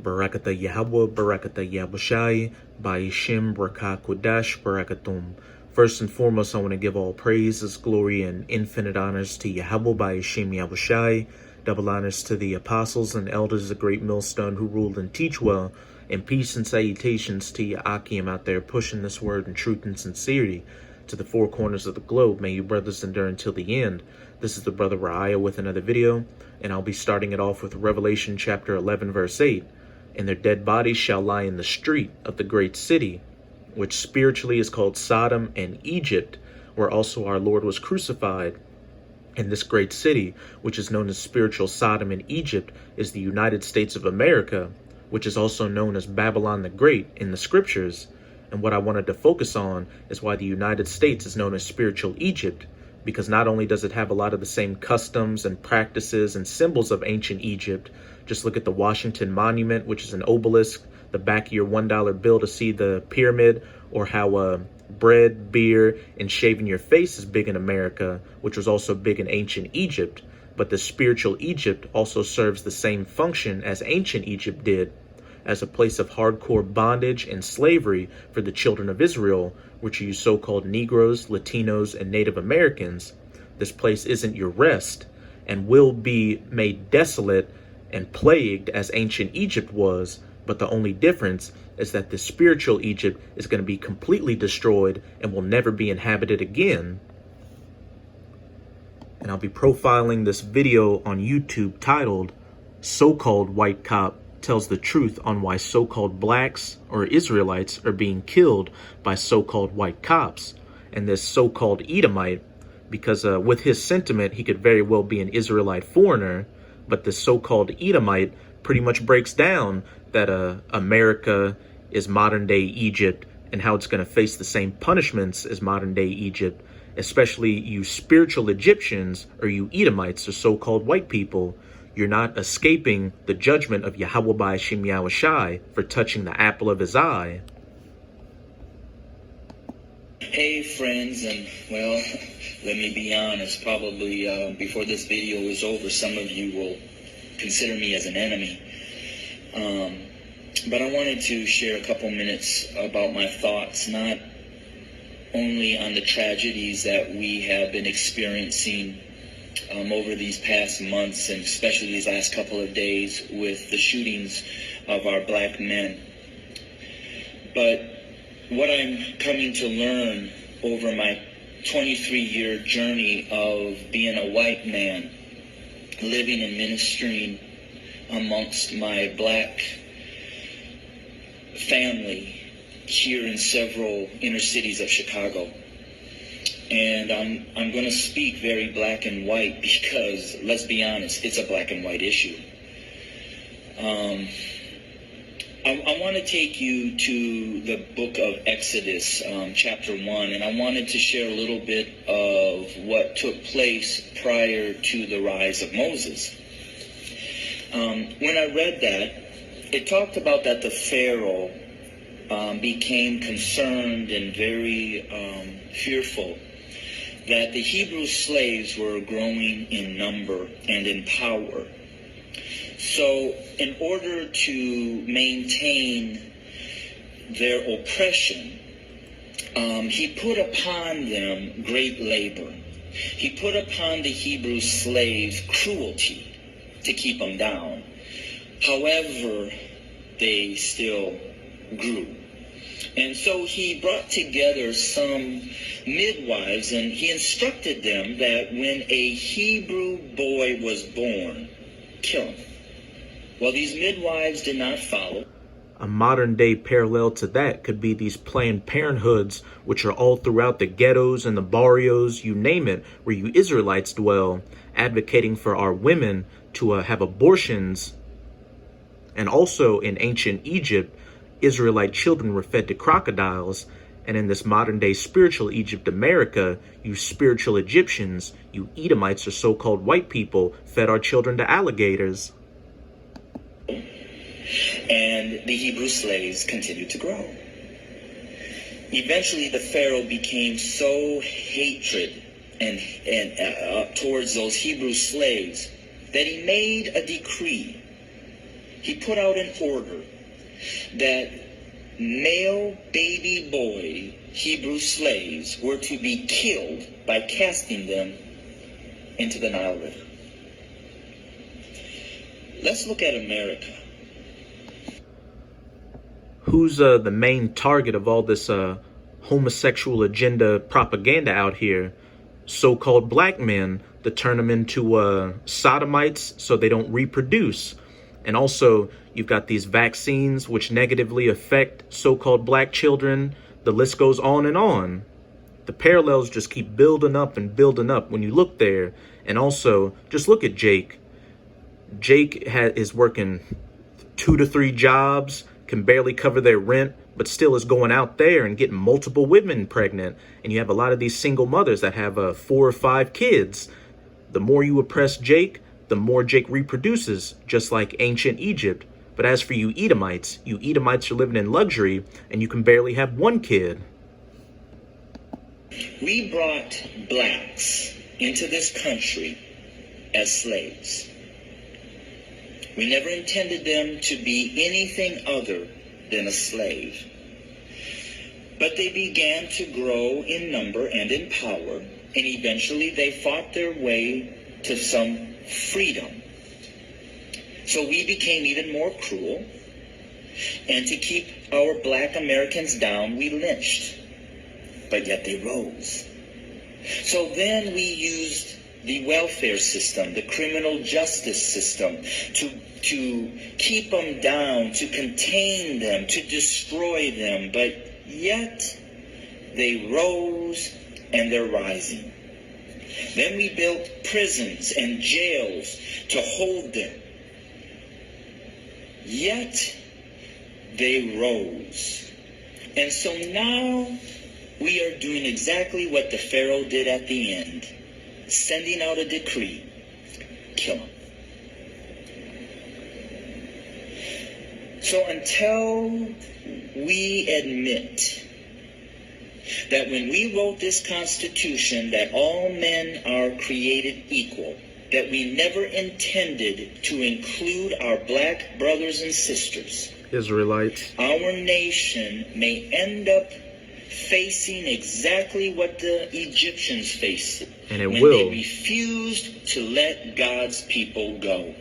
Barakatah Yahweh, Barakatah Yahushai, Ba'ishim, Barakah Kodash, Barakatum. First and foremost, I want to give all praises, glory, and infinite honors to Yahweh, Ba'ishim Yahushai. Double honors to the apostles and elders of the great millstone who ruled and teach well, and peace and salutations to your Akim out there pushing this word in truth and sincerity to the four corners of the globe. May you brothers endure until the end. This is the brother Raya with another video, and I'll be starting it off with Revelation chapter 11 verse 8. And their dead bodies shall lie in the street of the great city, which spiritually is called Sodom and Egypt, where also our Lord was crucified. And this great city, which is known as spiritual Sodom and Egypt, is the United States of America, which is also known as Babylon the Great in the scriptures. And what I wanted to focus on is why the United States is known as spiritual Egypt, because not only does it have a lot of the same customs and practices and symbols of ancient Egypt. Just look at the Washington Monument, which is an obelisk, the back of your $1 bill to see the pyramid, or how bread, beer, and shaving your face is big in America, which was also big in ancient Egypt. But the spiritual Egypt also serves the same function as ancient Egypt did, as a place of hardcore bondage and slavery for the children of Israel, which are you so-called Negroes, Latinos, and Native Americans. This place isn't your rest, and will be made desolate and plagued as ancient Egypt was, but the only difference is that the spiritual Egypt is going to be completely destroyed and will never be inhabited again. And I'll be profiling this video on YouTube titled, So-Called White Cop Tells the Truth on Why So-Called Blacks or Israelites Are Being Killed by So-Called White Cops. And this so-called Edomite, because with his sentiment, he could very well be an Israelite foreigner, but the so-called Edomite pretty much breaks down that America is modern-day Egypt and how it's going to face the same punishments as modern-day Egypt, especially you spiritual Egyptians or you Edomites or so-called white people. You're not escaping the judgment of Yahweh Ba'ashim Yahushai for touching the apple of his eye. Hey friends, and well, let me be honest, probably before this video is over, some of you will consider me as an enemy. But I wanted to share a couple minutes about my thoughts, not only on the tragedies that we have been experiencing over these past months, and especially these last couple of days with the shootings of our black men, but what I'm coming to learn over my 23-year journey of being a white man, living and ministering amongst my black family here in several inner cities of Chicago. And I'm going to speak very black and white because, let's be honest, it's a black and white issue. I want to take you to the book of Exodus, chapter 1, and I wanted to share a little bit of what took place prior to the rise of Moses. When I read that, it talked about that the Pharaoh became concerned and very fearful that the Hebrew slaves were growing in number and in power. So in order to maintain their oppression, he put upon them great labor. He put upon the Hebrew slaves cruelty to keep them down. However, they still grew. And so he brought together some midwives, and he instructed them that when a Hebrew boy was born, kill him. Well, these midwives did not follow. A modern-day parallel to that could be these Planned Parenthoods, which are all throughout the ghettos and the barrios, you name it, where you Israelites dwell, advocating for our women to have abortions. And also in ancient Egypt, Israelite children were fed to crocodiles. And in this modern-day spiritual Egypt, America, you spiritual Egyptians, you Edomites or so-called white people, fed our children to alligators. And the Hebrew slaves continued to grow. Eventually, the Pharaoh became so hatred and towards those Hebrew slaves that he made a decree he put out an order that male baby boy Hebrew slaves were to be killed by casting them into the Nile River. Let's look at America. Who's the main target of all this homosexual agenda propaganda out here? So-called black men, to turn them into sodomites so they don't reproduce. And also, you've got these vaccines which negatively affect so-called black children. The list goes on and on. The parallels just keep building up and building up when you look there. And also, just look at Jake. Jake is working 2 to 3 jobs, can barely cover their rent, but still is going out there and getting multiple women pregnant. And you have a lot of these single mothers that have 4 or 5 kids. The more you oppress Jake, the more Jake reproduces, just like ancient Egypt. But as for you Edomites are living in luxury, and you can barely have 1 kid. We brought blacks into this country as slaves. We never intended them to be anything other than a slave. But they began to grow in number and in power, and eventually they fought their way to some freedom. So we became even more cruel, and to keep our black Americans down, we lynched. But yet they rose. So then we used the welfare system, the criminal justice system, to keep them down, to contain them, to destroy them. But yet they rose, and they're rising. Then we built prisons and jails to hold them. Yet they rose. And so now we are doing exactly what the Pharaoh did at the end, sending out a decree: kill him. So until we admit that when we wrote this Constitution that all men are created equal, that we never intended to include our black brothers and sisters, Israelites, our nation may end up facing exactly what the Egyptians faced, and it when will. they refused to let God's people go.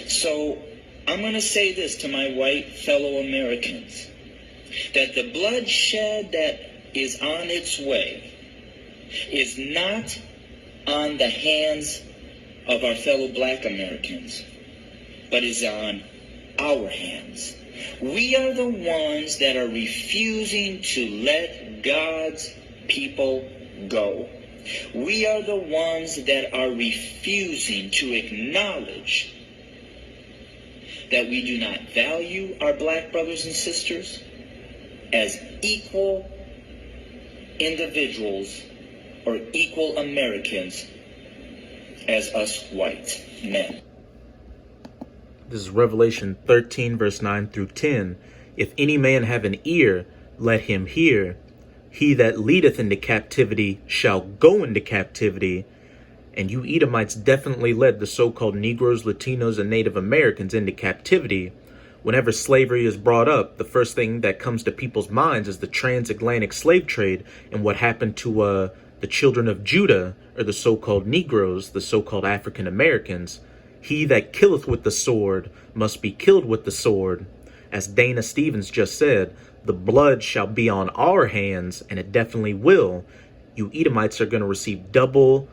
So I'm going to say this to my white fellow Americans, that the bloodshed that is on its way is not on the hands of our fellow black Americans, but is on our hands. We are the ones that are refusing to let God's people go. We are the ones that are refusing to acknowledge that we do not value our black brothers and sisters as equal individuals or equal Americans as us white men. This is Revelation 13, verse 9 through 10. If any man have an ear, let him hear. He that leadeth into captivity shall go into captivity. And you Edomites definitely led the so-called Negroes, Latinos, and Native Americans into captivity. Whenever slavery is brought up, the first thing that comes to people's minds is the transatlantic slave trade and what happened to the children of Judah, or the so-called Negroes, the so-called African Americans. He that killeth with the sword must be killed with the sword. As Dana Stevens just said, the blood shall be on our hands, and it definitely will. You Edomites are going to receive double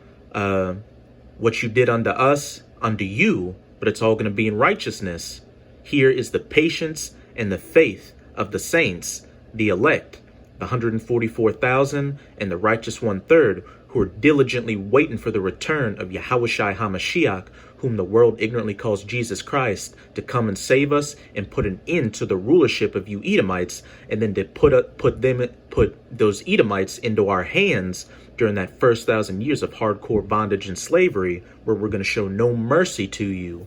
what you did unto us, unto you, but it's all going to be in righteousness. Here is the patience and the faith of the saints, the elect, the 144,000 and the righteous 1/3, who are diligently waiting for the return of Yahushua HaMashiach, whom the world ignorantly calls Jesus Christ, to come and save us and put an end to the rulership of you Edomites, and then to put those Edomites into our hands during that first 1,000 years of hardcore bondage and slavery, where we're going to show no mercy to you.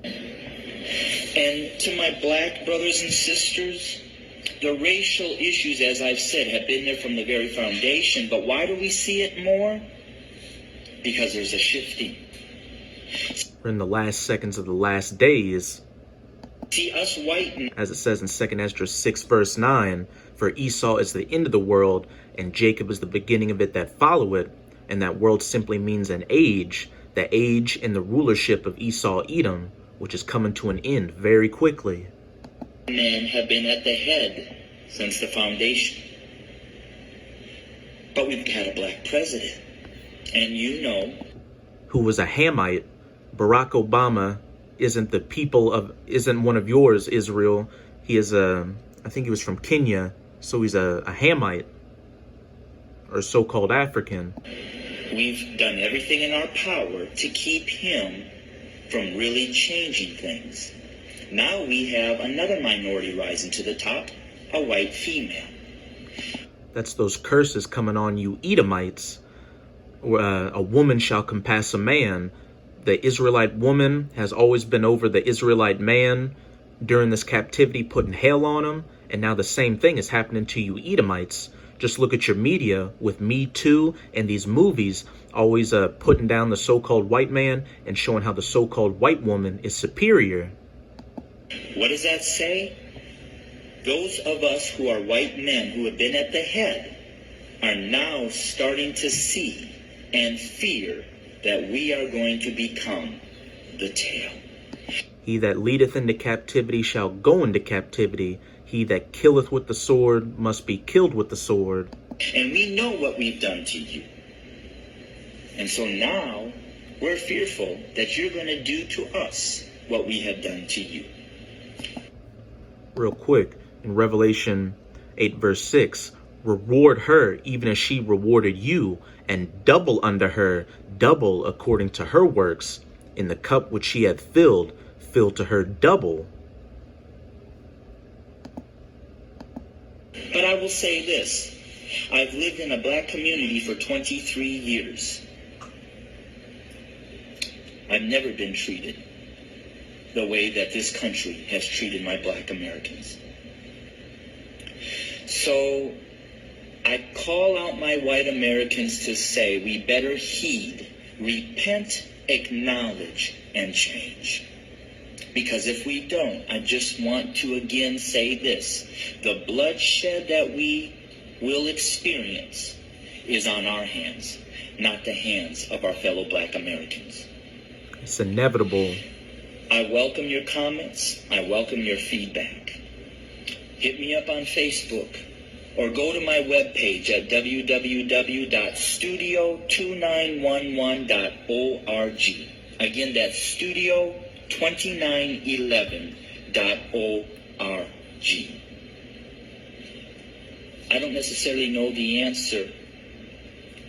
And to my black brothers and sisters, the racial issues, as I've said, have been there from the very foundation. But why do we see it more? Because there's a shifting. We're in the last seconds of the last days. See, us white men, as it says in 2 Esdras 6 verse 9, for Esau is the end of the world, and Jacob is the beginning of it that follow it. And that world simply means an age, the age in the rulership of Esau Edom, which is coming to an end very quickly. men have been at the head since the foundation. But we've had a black president. And you know, Who was a Hamite. Barack Obama isn't one of yours, Israel. He is I think he was from Kenya, so he's a Hamite, or so-called African. we've done everything in our power to keep him from really changing things. Now we have another minority rising to the top, a white female. That's those curses coming on you Edomites. A woman shall compass a man. The Israelite woman has always been over the Israelite man during this captivity, putting hell on him. And now the same thing is happening to you Edomites. Just look at your media with Me Too and these movies always putting down the so-called white man and showing how the so-called white woman is superior. What does that say? Those of us who are white men who have been at the head are now starting to see and fear that we are going to become the tail. He that leadeth into captivity shall go into captivity. He that killeth with the sword must be killed with the sword. And we know what we've done to you. And so now we're fearful that you're going to do to us what we have done to you. Real quick, in Revelation 8 verse 6, reward her even as she rewarded you, and double unto her, double according to her works. In the cup which she hath filled, fill to her double. But I will say this. I've lived in a black community for 23 years. I've never been treated the way that this country has treated my black Americans. So I call out my white Americans to say we better heed, repent, acknowledge, and change. Because if we don't, I just want to again say this. The bloodshed that we will experience is on our hands, not the hands of our fellow black Americans. It's inevitable. I welcome your comments. I welcome your feedback. Hit me up on Facebook or go to my webpage at www.studio2911.org. Again, that's studio2911.org. I don't necessarily know the answer,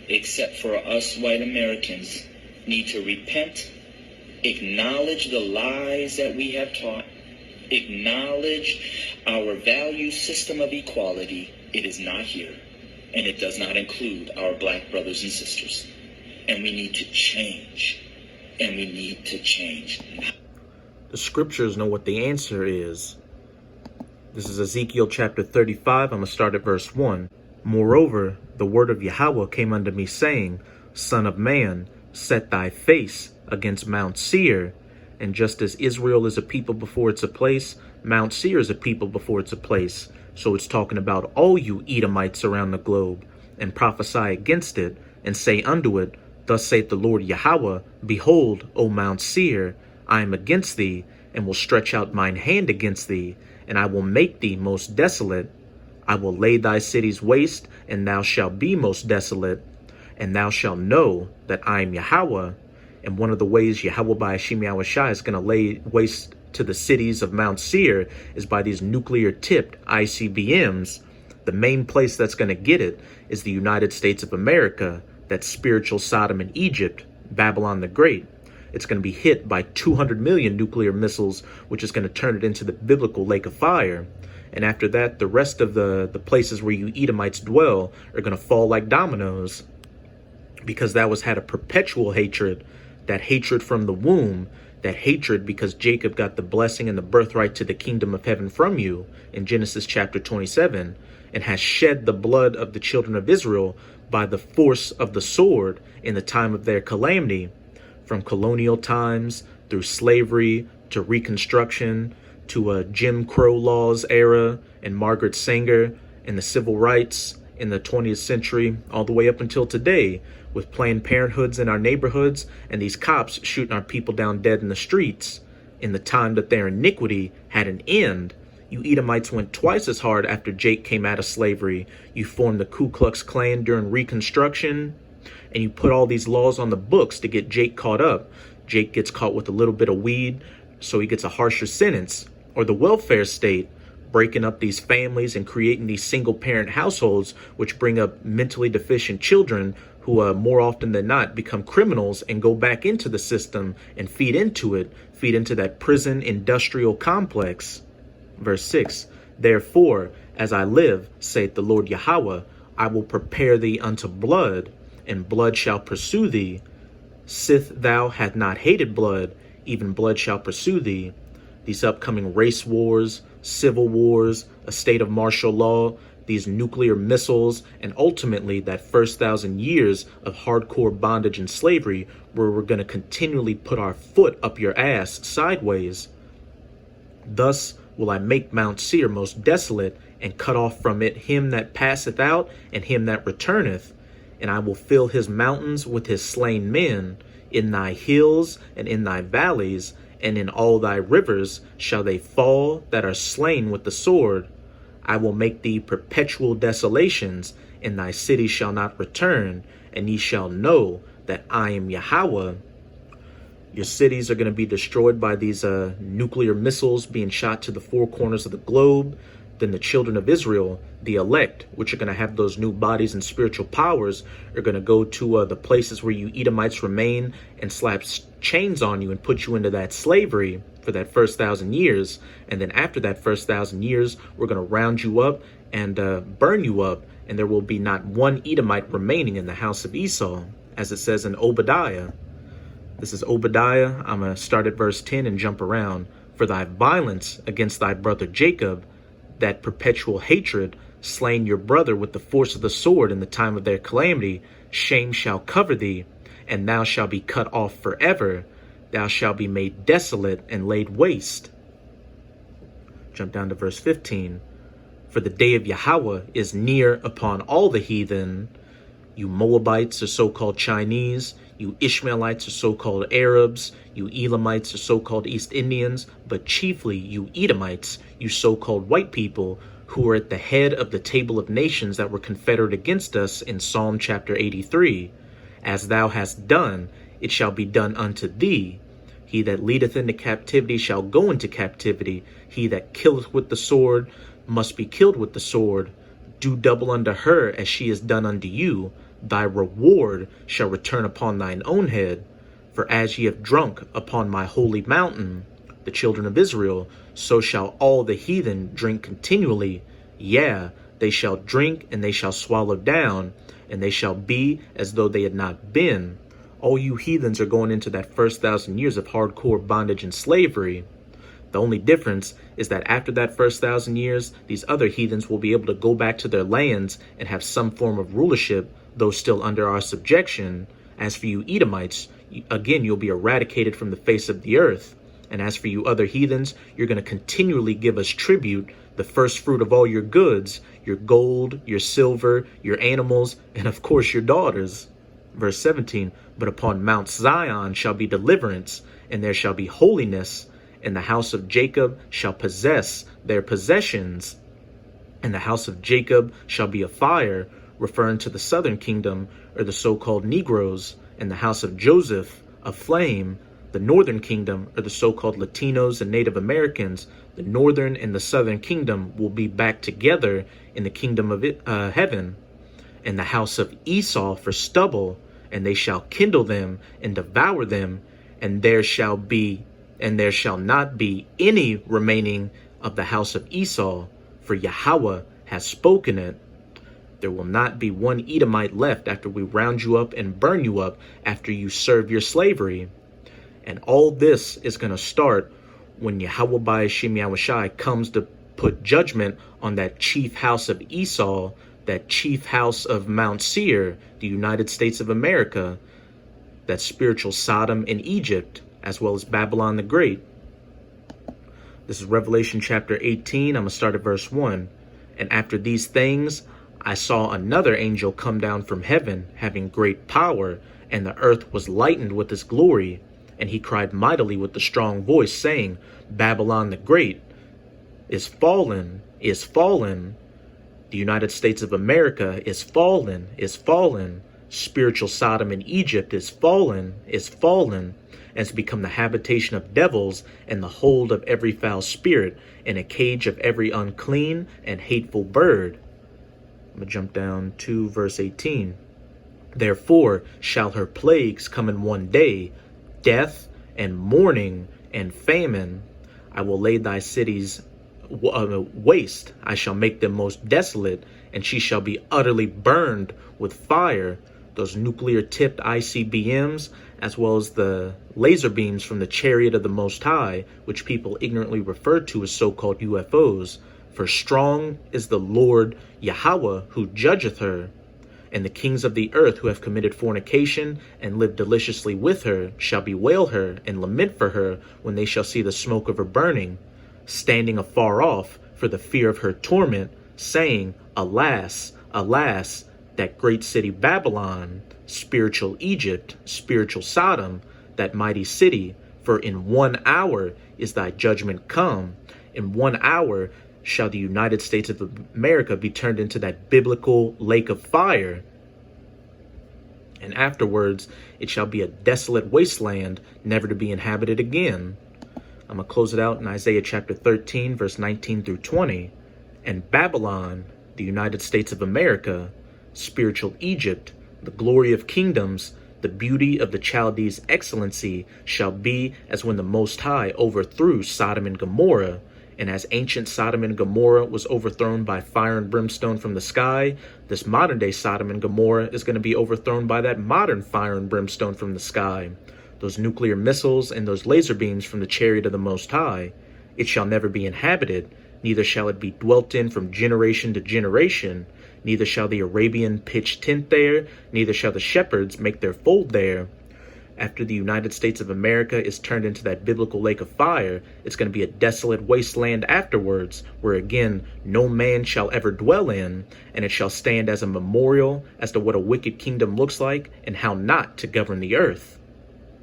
except for us white Americans need to repent, acknowledge the lies that we have taught, acknowledge our value system of equality. It is not here, and it does not include our black brothers and sisters. And we need to change, and we need to change now. The scriptures know what the answer is. This is Ezekiel chapter 35. I'm going to start at verse 1. Moreover, the word of Yahweh came unto me, saying, Son of man, set thy face against Mount Seir. And just as Israel is a people before it's a place, Mount Seir is a people before it's a place. So it's talking about all you Edomites around the globe, and prophesy against it, and say unto it, Thus saith the Lord Yahweh, Behold, O Mount Seir, I am against thee, and will stretch out mine hand against thee, and I will make thee most desolate. I will lay thy cities waste, and thou shalt be most desolate. And thou shalt know that I am Yahweh. And one of the ways Yahweh by Hashem Yahushua is going to lay waste to the cities of Mount Seir is by these nuclear-tipped ICBMs. The main place that's going to get it is the United States of America, that spiritual Sodom and Egypt, Babylon the Great. It's going to be hit by 200 million nuclear missiles, which is going to turn it into the biblical lake of fire. And after that, the rest of the places where you Edomites dwell are going to fall like dominoes, because that had a perpetual hatred, that hatred from the womb, that hatred because Jacob got the blessing and the birthright to the kingdom of heaven from you in Genesis chapter 27, and has shed the blood of the children of Israel by the force of the sword in the time of their calamity. from colonial times through slavery to Reconstruction to a Jim Crow laws era and Margaret Sanger and the civil rights in the 20th century, all the way up until today, with Planned Parenthoods in our neighborhoods and these cops shooting our people down dead in the streets. In the time that their iniquity had an end, you Edomites went twice as hard after Jake came out of slavery. You formed the Ku Klux Klan during Reconstruction, and you put all these laws on the books to get Jake caught up. Jake gets caught with a little bit of weed, so he gets a harsher sentence. Or the welfare state, breaking up these families and creating these single-parent households, which bring up mentally deficient children who more often than not become criminals and go back into the system and feed into that prison industrial complex. Verse 6, therefore, as I live, saith the Lord Yahweh, I will prepare thee unto blood, and blood shall pursue thee. Sith thou hath not hated blood, even blood shall pursue thee. These upcoming race wars, civil wars, a state of martial law, these nuclear missiles, and ultimately that first 1,000 years of hardcore bondage and slavery where we're going to continually put our foot up your ass sideways. Thus will I make Mount Seir most desolate, and cut off from it him that passeth out and him that returneth. And I will fill his mountains with his slain men. In thy hills and in thy valleys and in all thy rivers shall they fall that are slain with the sword. I will make thee perpetual desolations, and thy city shall not return, and ye shall know that I am Yahweh. Your cities are going to be destroyed by these nuclear missiles being shot to the four corners of the globe. Then the children of Israel, the elect, which are going to have those new bodies and spiritual powers, are going to go to the places where you Edomites remain and slap chains on you and put you into that slavery for that first 1,000 years. And then after that first 1,000 years, we're going to round you up and burn you up. And there will be not one Edomite remaining in the house of Esau, as it says in Obadiah. This is Obadiah. I'm going to start at verse 10 and jump around. For thy violence against thy brother Jacob, that perpetual hatred, slain your brother with the force of the sword in the time of their calamity, shame shall cover thee, and thou shalt be cut off forever. Thou shalt be made desolate and laid waste. Jump down to verse 15. For the day of Yahweh is near upon all the heathen. You Moabites are so-called Chinese. You Ishmaelites are so-called Arabs. You Elamites are so-called East Indians. But chiefly you Edomites, you so-called white people, who are at the head of the table of nations that were confederate against us in Psalm chapter 83. As thou hast done, it shall be done unto thee. He that leadeth into captivity shall go into captivity. He that killeth with the sword must be killed with the sword. Do double unto her as she is done unto you. Thy reward shall return upon thine own head. For as ye have drunk upon my holy mountain, the children of Israel, so shall all the heathen drink continually. Yeah, they shall drink, and they shall swallow down, and they shall be as though they had not been. All you heathens are going into that first 1,000 years of hardcore bondage and slavery. The only difference is that after that first 1,000 years, these other heathens will be able to go back to their lands and have some form of rulership, though still under our subjection. As for you Edomites, again, you'll be eradicated from the face of the earth. And as for you other heathens, you're going to continually give us tribute, the first fruit of all your goods, your gold, your silver, your animals, and of course your daughters. Verse 17, but upon Mount Zion shall be deliverance, and there shall be holiness, and the house of Jacob shall possess their possessions. And the house of Jacob shall be a fire, referring to the southern kingdom, or the so-called Negroes, and the house of Joseph, a flame. The northern kingdom, or the so-called Latinos and Native Americans, the northern and the southern kingdom will be back together in the kingdom of heaven. And the house of Esau for stubble, and they shall kindle them and devour them, and there shall not be any remaining of the house of Esau, for Yahweh has spoken it. There will not be one Edomite left after we round you up and burn you up after you serve your slavery. And all this is going to start when Yahweh Ba'ashem Yahushai comes to put judgment on that chief house of Esau, that chief house of Mount Seir, the United States of America, that spiritual Sodom and Egypt, as well as Babylon the Great. This is Revelation chapter 18. I'm going to start at verse 1. And after these things, I saw another angel come down from heaven, having great power, and the earth was lightened with his glory. And he cried mightily with a strong voice, saying, Babylon the Great is fallen, is fallen. The United States of America is fallen, is fallen. Spiritual Sodom and Egypt is fallen, and has become the habitation of devils and the hold of every foul spirit and a cage of every unclean and hateful bird. I'm going to jump down to verse 18. Therefore shall her plagues come in one day, death and mourning and famine. I will lay thy cities waste. I shall make them most desolate, and she shall be utterly burned with fire. Those nuclear-tipped ICBMs, as well as the laser beams from the chariot of the Most High, which people ignorantly refer to as so-called UFOs. For strong is the Lord Yahweh who judgeth her. And the kings of the earth who have committed fornication and lived deliciously with her shall bewail her and lament for her when they shall see the smoke of her burning, standing afar off for the fear of her torment, saying, Alas, alas, that great city Babylon, spiritual Egypt, spiritual Sodom, that mighty city, for in 1 hour is thy judgment come. In 1 hour shall the United States of America be turned into that biblical lake of fire. And afterwards it shall be a desolate wasteland, never to be inhabited again. I'm going to close it out in Isaiah chapter 13, verse 19 through 20. And Babylon, the United States of America, spiritual Egypt, the glory of kingdoms, the beauty of the Chaldees' excellency, shall be as when the Most High overthrew Sodom and Gomorrah. And as ancient Sodom and Gomorrah was overthrown by fire and brimstone from the sky, this modern day Sodom and Gomorrah is going to be overthrown by that modern fire and brimstone from the sky. Those nuclear missiles and those laser beams from the chariot of the Most High. It shall never be inhabited, neither shall it be dwelt in from generation to generation. Neither shall the Arabian pitch tent there, neither shall the shepherds make their fold there. After the United States of America is turned into that biblical lake of fire, it's going to be a desolate wasteland afterwards, where again no man shall ever dwell in, and it shall stand as a memorial as to what a wicked kingdom looks like and how not to govern the earth.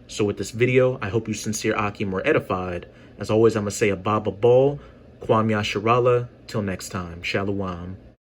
So with this video, I hope you sincere Akim were edified. As always, I'm going to say Ababa Ball, Kwam Yasharallah. Till next time, Shalom.